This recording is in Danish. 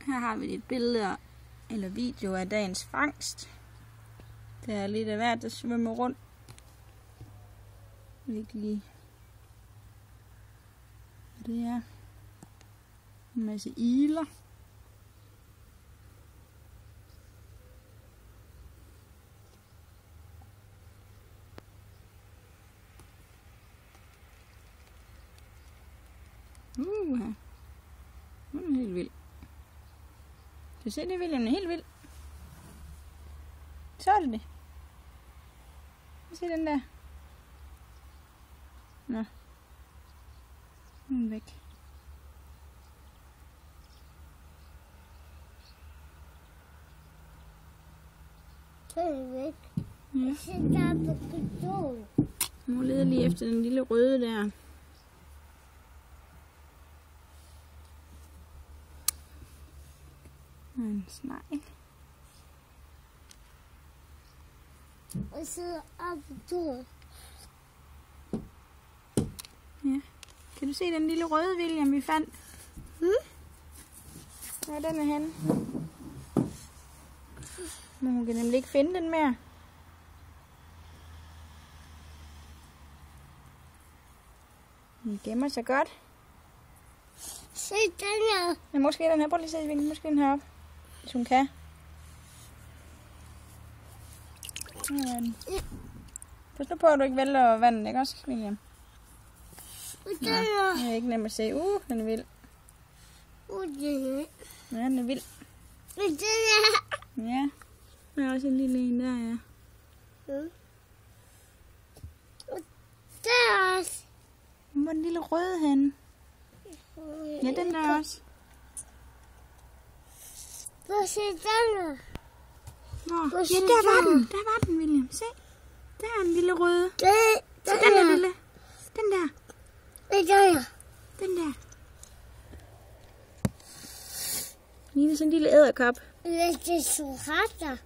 Her har vi et billede eller video af dagens fangst. Der er lidt af hvert, der svømmer rundt. Jeg ved ikke lige, hvad det er. En masse igler. Her. Den er helt vild. Kan du se det, William? Den er helt vild. Så er det det. Se den der. Nå. Nu er den væk. Så er det væk. Ja. Så der er på kontoret. Nu leder lige efter den lille røde der. En snegl. Og så op på kontoret. Ja. Kan du se den lille røde, William, vi fandt? Hvor er den henne? Men hun kan nemlig ikke finde den mere. Den gemmer sig godt. Se den her. Men måske den her. Prøv lige at se, William. Måske den her op. Hvis hun kan. Her er den. Pas nu på, at du ikke vælter vandet, ikke også, William? Den her. Det er ikke nemt at se. Den er vild. Den er. Ja, den er vild. Den er. Ja. Der er også en lille en der, ja. Der er også. Hvor er den lille røde henne? Ja, den der også. Prøv at se den her. Nå, ja, der var den. Der var den, William. Se. Der er en lille røde. Se, den der lille. Den der. Den der. Den der. Ligner sådan en lille edderkop. Det er så ret der.